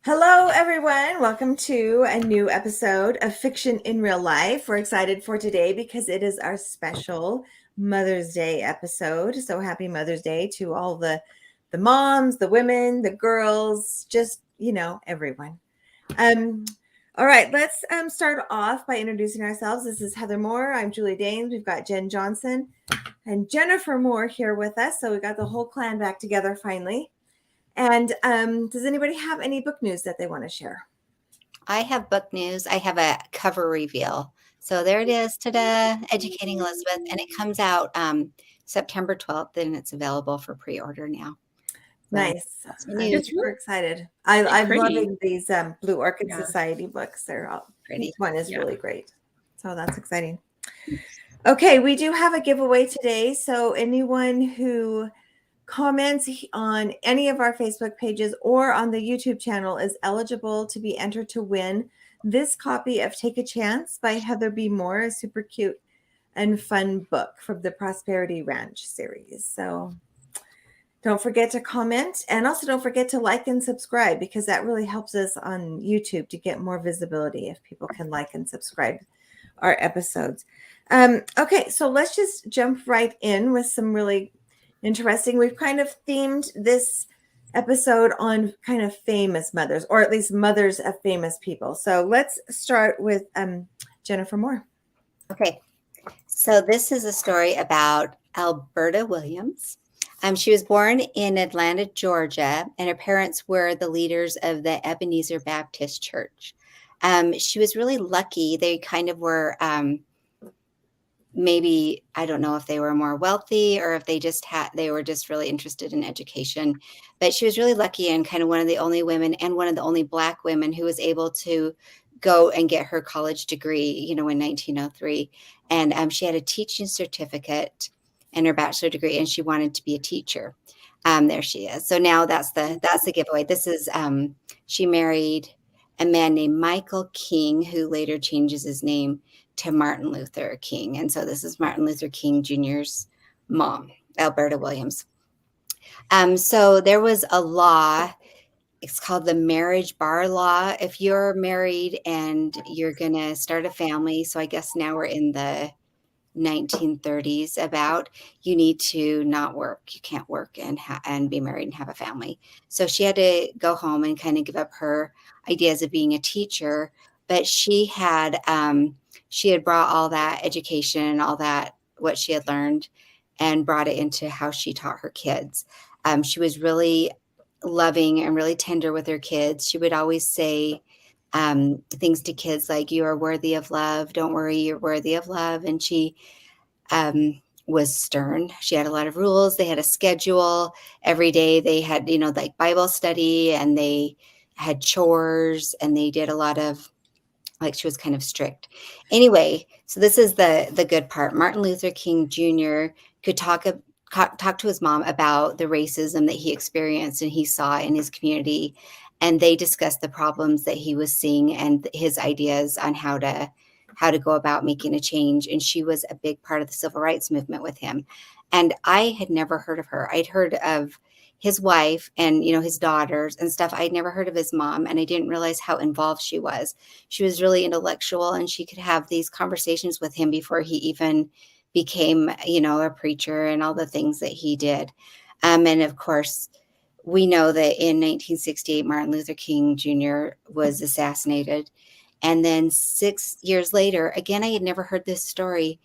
Hello, everyone. Welcome to a new episode of Fiction in Real Life. We're excited for today because it is our special Mother's Day episode. So happy Mother's Day to all the moms, the women, the girls, just, everyone. Um, all right, let's start off by introducing ourselves. This is Heather Moore. I'm Julie Daines. We've got Jen Johnson and Jennifer Moore here with us. So we got the whole clan back together finally. And does anybody have any book news that they want to share? I have book news. I have a cover reveal. So there it is, ta-da, Educating Elizabeth, and it comes out September 12th, and it's available for pre-order now. So Nice. that's my I'm news. super excited. Really I'm pretty. loving these Blue Orchid Yeah. Society books. They're all Pretty. Each one is Yeah. really great. So that's exciting. Okay, we do have a giveaway today. So anyone who comments on any of our Facebook pages or on the YouTube channel is eligible to be entered to win this copy of Take a Chance by Heather B. Moore, a super cute and fun book from the Prosperity Ranch series. So don't forget to comment, and also don't forget to like and subscribe, because that really helps us on YouTube to get more visibility if people can like and subscribe our episodes. Okay, so let's just jump right in with some really interesting. We've kind of themed this episode on kind of famous mothers, or at least mothers of famous people. So let's start with Jennifer Moore. Okay, so this is a story about Alberta Williams. She was born in Atlanta, Georgia, and her parents were the leaders of the Ebenezer Baptist Church. She was really lucky. They kind of were maybe, I don't know if they were more wealthy or if they were just really interested in education, but she was really lucky and kind of one of the only women and one of the only Black women who was able to go and get her college degree, in 1903. And she had a teaching certificate and her bachelor degree, and she wanted to be a teacher. There she is. So now that's the giveaway. This is, she married a man named Michael King, who later changes his name to Martin Luther King. And so this is Martin Luther King Jr.'s mom, Alberta Williams. So there was a law. It's called the marriage bar law. If you're married and you're going to start a family, so I guess now we're in the 1930s about, you need to not work. You can't work and be married and have a family. So she had to go home and kind of give up her ideas of being a teacher, but she had brought all that education and all that, what she had learned, and brought it into how she taught her kids. She was really loving and really tender with her kids. She would always say things to kids like, "You are worthy of love. Don't worry, you're worthy of love." And she was stern. She had a lot of rules. They had a schedule. Every day they had, like Bible study, and they had chores, and they did a lot of, like, she was kind of strict. Anyway, so this is the good part. Martin Luther King Jr. could talk to his mom about the racism that he experienced and he saw in his community. And they discussed the problems that he was seeing and his ideas on how to go about making a change. And she was a big part of the civil rights movement with him. And I had never heard of her. I'd heard of his wife and, his daughters and stuff. I'd never heard of his mom, and I didn't realize how involved she was. She was really intellectual, and she could have these conversations with him before he even became, a preacher and all the things that he did. And of course, we know that in 1968, Martin Luther King Jr. was assassinated. And then 6 years later, again, I had never heard this story.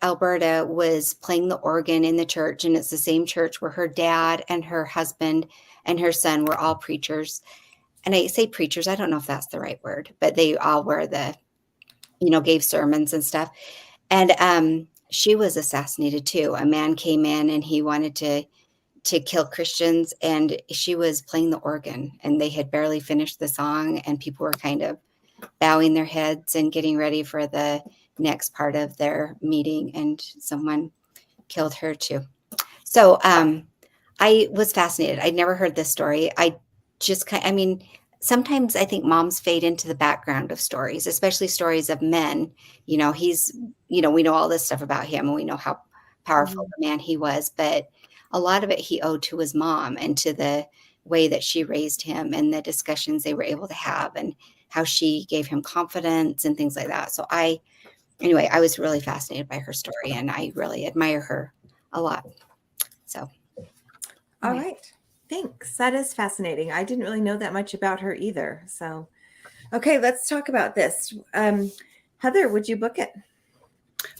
Alberta, was playing the organ in the church, and it's the same church where her dad and her husband and her son were all preachers. And I say preachers, I don't know if that's the right word, but they all were gave sermons and stuff. And she was assassinated too. A man came in and he wanted to kill Christians, and she was playing the organ, and they had barely finished the song, and people were kind of bowing their heads and getting ready for the next part of their meeting, and someone killed her too. So I was fascinated. I'd never heard this story. Sometimes I think moms fade into the background of stories, especially stories of men. We know all this stuff about him, and we know how powerful the man he was, but a lot of it he owed to his mom and to the way that she raised him and the discussions they were able to have and how she gave him confidence and things like that. So anyway, I was really fascinated by her story, and I really admire her a lot. So. All right. Thanks. That is fascinating. I didn't really know that much about her either. So, okay, let's talk about this. Heather, would you book it?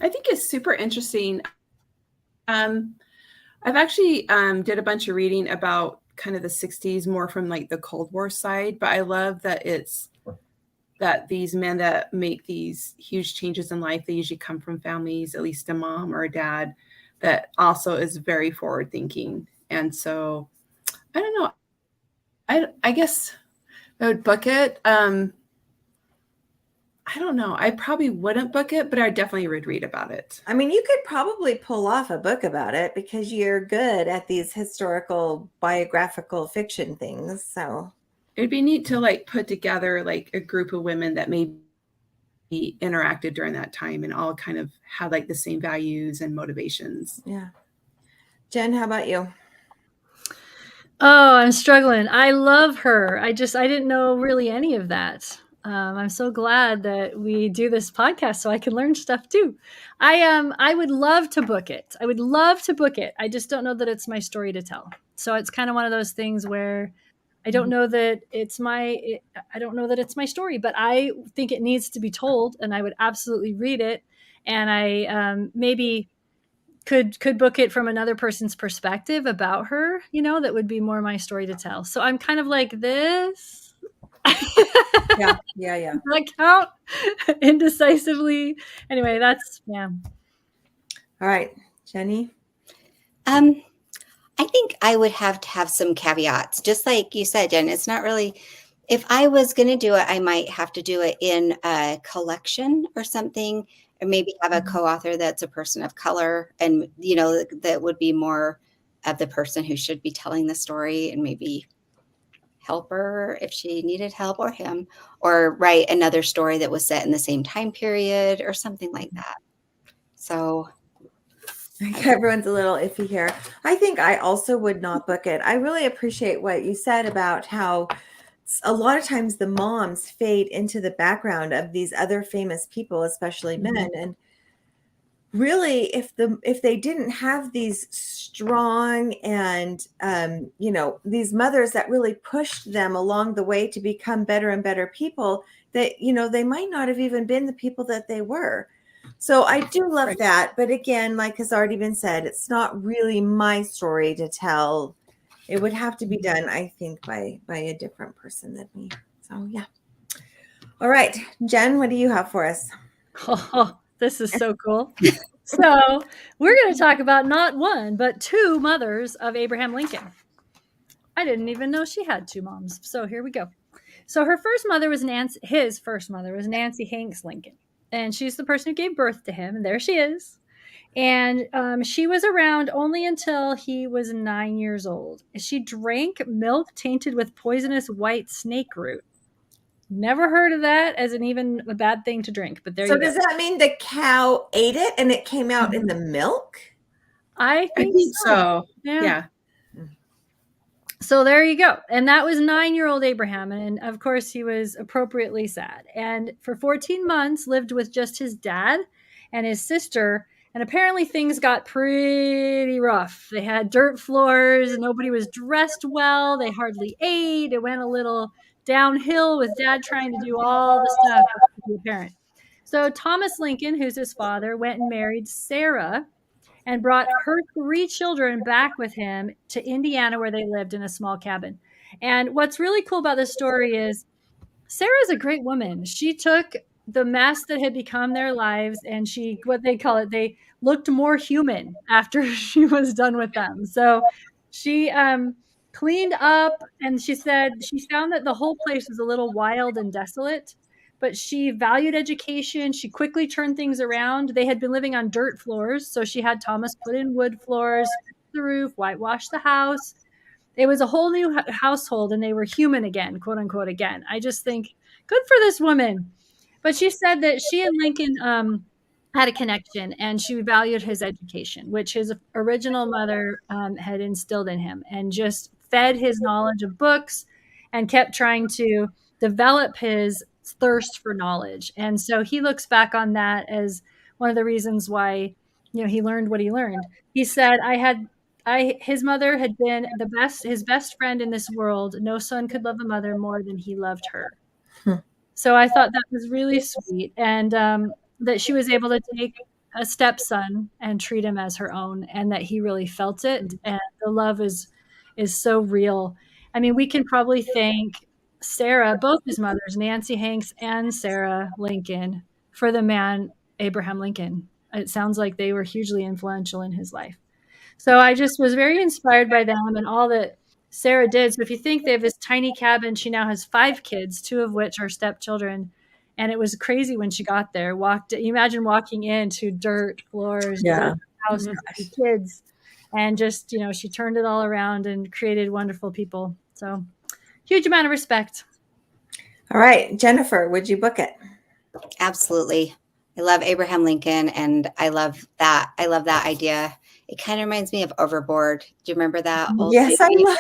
I think it's super interesting. I've actually did a bunch of reading about kind of the 60s, more from like the Cold War side, but I love that that these men that make these huge changes in life, they usually come from families, at least a mom or a dad, that also is very forward thinking. And so I don't know. I guess I would book it. I don't know. I probably wouldn't book it, but I definitely would read about it. I mean, you could probably pull off a book about it because you're good at these historical biographical fiction things. So it'd be neat to like put together like a group of women that maybe interacted during that time and all kind of had like the same values and motivations. Yeah. Jen, how about you? Oh, I'm struggling. I love her. I didn't know really any of that. I'm so glad that we do this podcast so I can learn stuff too. I would love to book it. I would love to book it. I just don't know that it's my story to tell. So it's kind of one of those things where I don't know that I don't know that it's my story, but I think it needs to be told, and I would absolutely read it. And I maybe could book it from another person's perspective about her, that would be more my story to tell. So I'm kind of like this. Yeah. That count indecisively. Anyway, yeah. All right, Jenny. I think I would have to have some caveats, just like you said, Jen. It's not really, if I was going to do it, I might have to do it in a collection or something, or maybe have a co-author that's a person of color, and that would be more of the person who should be telling the story, and maybe help her if she needed help, or him, or write another story that was set in the same time period or something like that. So everyone's a little iffy here. I think I also would not book it. I really appreciate what you said about how a lot of times the moms fade into the background of these other famous people, especially men. And really, if they didn't have these strong and these mothers that really pushed them along the way to become better and better people, that they might not have even been the people that they were. So I do love that. But again, like has already been said, it's not really my story to tell. It would have to be done, I think, by a different person than me. So yeah. All right, Jen, what do you have for us? Oh, this is so cool. So we're going to talk about not one, but two mothers of Abraham Lincoln. I didn't even know she had two moms. So here we go. So his first mother was Nancy Hanks Lincoln. And she's the person who gave birth to him. And there she is. And she was around only until he was 9 years old. She drank milk tainted with poisonous white snake root. Never heard of that as even a bad thing to drink, but there you go. So does that mean the cow ate it and it came out in the milk? I think so. Yeah. So there you go. And that was 9-year-old Abraham. And of course, he was appropriately sad. And for 14 months, lived with just his dad and his sister. And apparently things got pretty rough. They had dirt floors. Nobody was dressed well. They hardly ate. It went a little downhill with dad trying to do all the stuff to be a parent. So Thomas Lincoln, who's his father, went and married Sarah and brought her 3 children back with him to Indiana, where they lived in a small cabin. And what's really cool about this story is Sarah's a great woman. She took the mess that had become their lives and they looked more human after she was done with them. So she cleaned up, and she said she found that the whole place was a little wild and desolate, but she valued education. She quickly turned things around. They had been living on dirt floors, so she had Thomas put in wood floors, the roof, whitewash the house. It was a whole new household, and they were human again, quote unquote again. I just think good for this woman. But she said that she and Lincoln had a connection, and she valued his education, which his original mother had instilled in him, and just fed his knowledge of books and kept trying to develop his thirst for knowledge. And so he looks back on that as one of the reasons why, he learned what he learned. He said, his mother had been his best friend in this world. No son could love a mother more than he loved her. So I thought that was really sweet. And that she was able to take a stepson and treat him as her own, and that he really felt it. And the love is so real. I mean, we can probably thank Sarah, both his mothers, Nancy Hanks and Sarah Lincoln, for the man, Abraham Lincoln. It sounds like they were hugely influential in his life. So I just was very inspired by them and all that Sarah did. So if you think they have this tiny cabin, she now has 5 kids, 2 of which are stepchildren. And it was crazy when she got there. You imagine walking into dirt floors, dirt house, kids, and just, she turned it all around and created wonderful people. So huge amount of respect. All right, Jennifer, would you book it? Absolutely. I love Abraham Lincoln, and I love that. I love that idea. It kind of reminds me of Overboard. Do you remember that? Yes, I love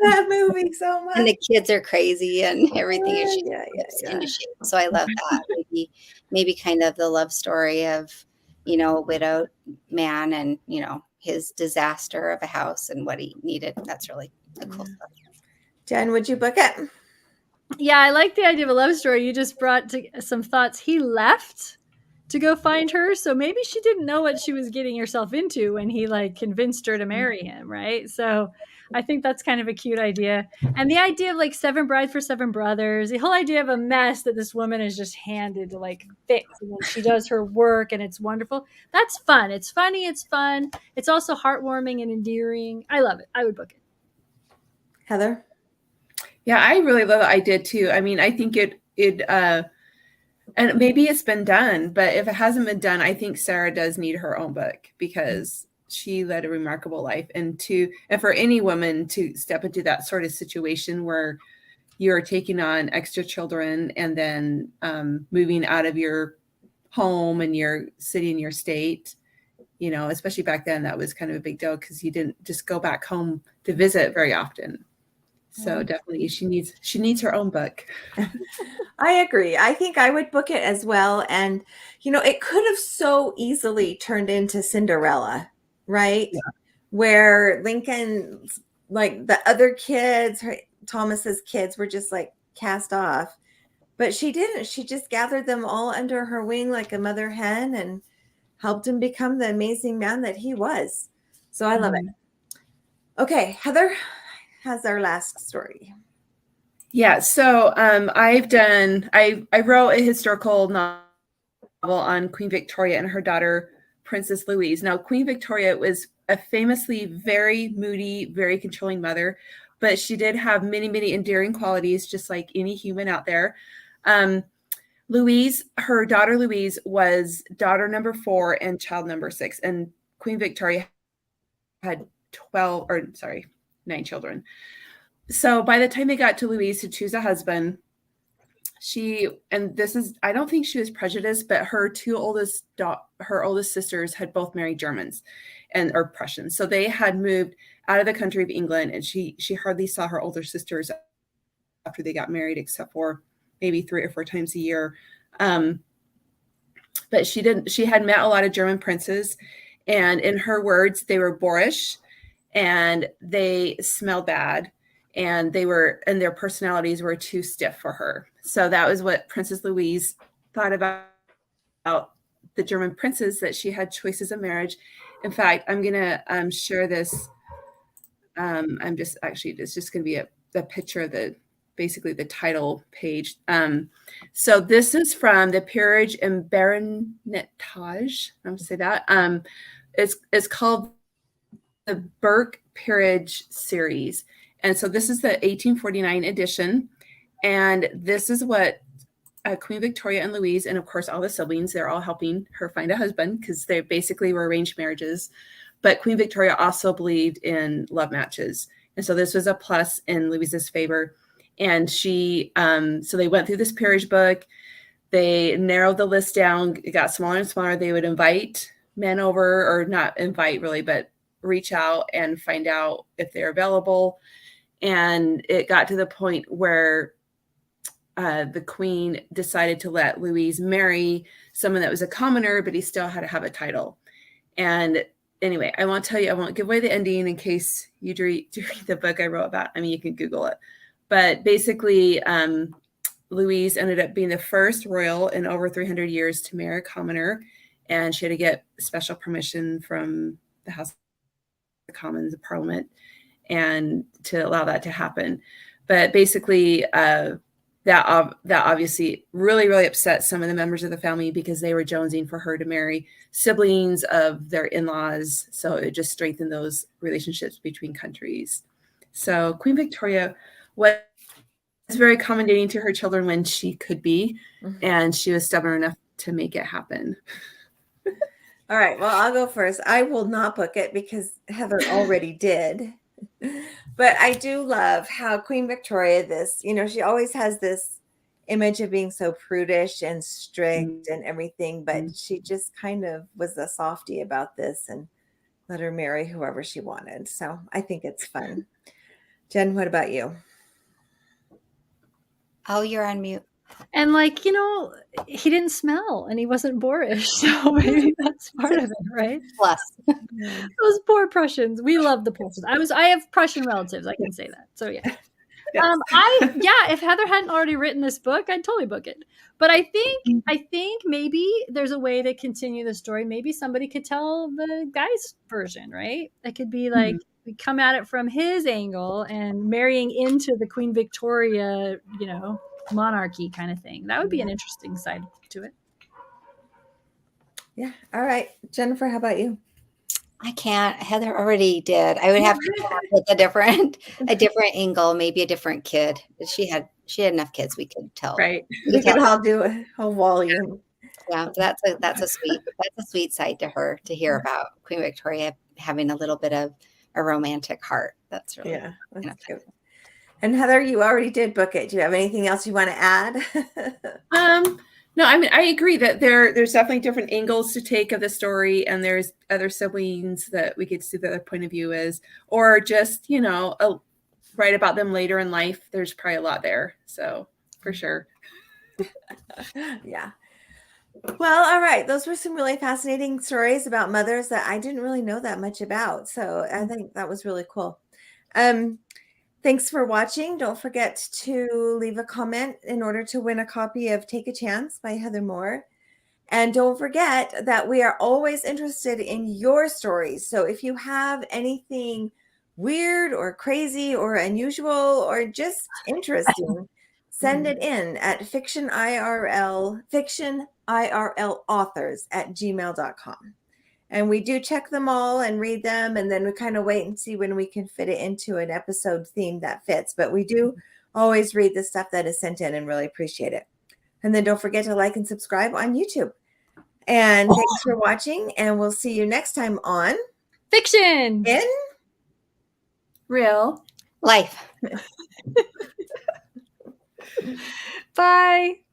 that movie so much. And the kids are crazy and everything is into shape. So I love that. Maybe kind of the love story of, a widowed man and, his disaster of a house and what he needed. That's really the cool stuff. Jen, would you book it? Yeah, I like the idea of a love story. You just brought some thoughts. He left to go find her, so maybe she didn't know what she was getting herself into when he convinced her to marry him, right? So I think that's kind of a cute idea. And the idea of 7 brides for 7 brothers, the whole idea of a mess that this woman is just handed to fix, and then she does her work and it's wonderful. That's fun. It's funny, it's fun. It's also heartwarming and endearing. I love it. I would book it. Heather? Yeah, I really love it. I did too. I mean, I think it and maybe it's been done, but if it hasn't been done, I think Sarah does need her own book, because she led a remarkable life. And for any woman to step into that sort of situation where you're taking on extra children and then moving out of your home and your city and your state, especially back then, that was kind of a big deal because you didn't just go back home to visit very often. So definitely she needs her own book. I agree. I think I would book it as well. And, it could have so easily turned into Cinderella, right? Yeah. Where Lincoln's, the other kids, Thomas's kids were just cast off. But she didn't. She just gathered them all under her wing like a mother hen and helped him become the amazing man that he was. So I love it. Okay, Heather has our last story. Yeah, so I wrote a historical novel on Queen Victoria and her daughter, Princess Louise. Now, Queen Victoria was a famously very moody, very controlling mother, but she did have many, many endearing qualities, just like any human out there. Louise, her daughter Louise, was daughter number 4 and child number 6, and Queen Victoria had 9 children. So by the time they got to Louise to choose a husband, I don't think she was prejudiced, but her oldest sisters had both married Germans or Prussians. So they had moved out of the country of England, and she hardly saw her older sisters after they got married, except for maybe 3 or 4 times a year. But she had met a lot of German princes, and in her words, they were boorish and they smelled bad, and their personalities were too stiff for her. So that was what Princess Louise thought about the German princes, that she had choices of marriage. In fact, I'm going to share this. It's just going to be a picture of basically the title page. So this is from the Peerage and Baronetage. I'm going to say that. It's called the Burke Peerage series. And so this is the 1849 edition. And this is what Queen Victoria and Louise, and of course all the siblings, they're all helping her find a husband because they basically were arranged marriages. But Queen Victoria also believed in love matches. And so this was a plus in Louise's favor. And so they went through this peerage book. They narrowed the list down. It got smaller and smaller. They would invite men over, or not invite really, but reach out and find out if they're available. And it got to the point where the queen decided to let Louise marry someone that was a commoner, but he still had to have a title. And anyway, I won't tell you, I won't give away the ending in case you read the book I wrote about. I mean, you can Google it. But basically, Louise ended up being the first royal in over 300 years to marry a commoner. And she had to get special permission from the House of Commons, the Parliament, and to allow that to happen. But basically, that obviously really, really upset some of the members of the family because they were jonesing for her to marry siblings of their in-laws. So it just strengthened those relationships between countries. So Queen Victoria was very accommodating to her children when she could be, and she was stubborn enough to make it happen. All right. Well, I'll go first. I will not book it because Heather already did. But I do love how Queen Victoria, she always has this image of being so prudish and strict and everything, but she just kind of was a softie about this and let her marry whoever she wanted. So I think it's fun. Jen, what about you? Oh, you're on mute. And he didn't smell and he wasn't boorish. So maybe that's part of it, right? Plus. Those poor Prussians. We love the Prussians. I have Prussian relatives. I can say that. So yeah. Yes. If Heather hadn't already written this book, I'd totally book it. But I think maybe there's a way to continue the story. Maybe somebody could tell the guy's version, right? It could be like we come at it from his angle and marrying into the Queen Victoria, monarchy kind of thing. That would be an interesting side to it. Yeah. All right. Jennifer, how about you? I can't. Heather already did. I would have to come up with a different angle, maybe a different kid. She had enough kids we could tell. Right. We could all do a whole volume. Yeah, that's a sweet side to her to hear about Queen Victoria having a little bit of a romantic heart. That's really that's cute. And Heather, you already did book it. Do you have anything else you want to add? No, I mean, I agree that there's definitely different angles to take of the story, and there's other siblings that we get to see the other point of view is, or just, write about them later in life. There's probably a lot there. So for sure. Yeah. Well, all right. Those were some really fascinating stories about mothers that I didn't really know that much about. So I think that was really cool. Thanks for watching. Don't forget to leave a comment in order to win a copy of Take a Chance by Heather Moore. And don't forget that we are always interested in your stories. So if you have anything weird or crazy or unusual or just interesting, send it in at fictionirlauthors@gmail.com. And we do check them all and read them, and then we kind of wait and see when we can fit it into an episode theme that fits. But we do always read the stuff that is sent in and really appreciate it. And then don't forget to like and subscribe on YouTube. And thanks for watching, and we'll see you next time on Fiction in Real Life. Bye.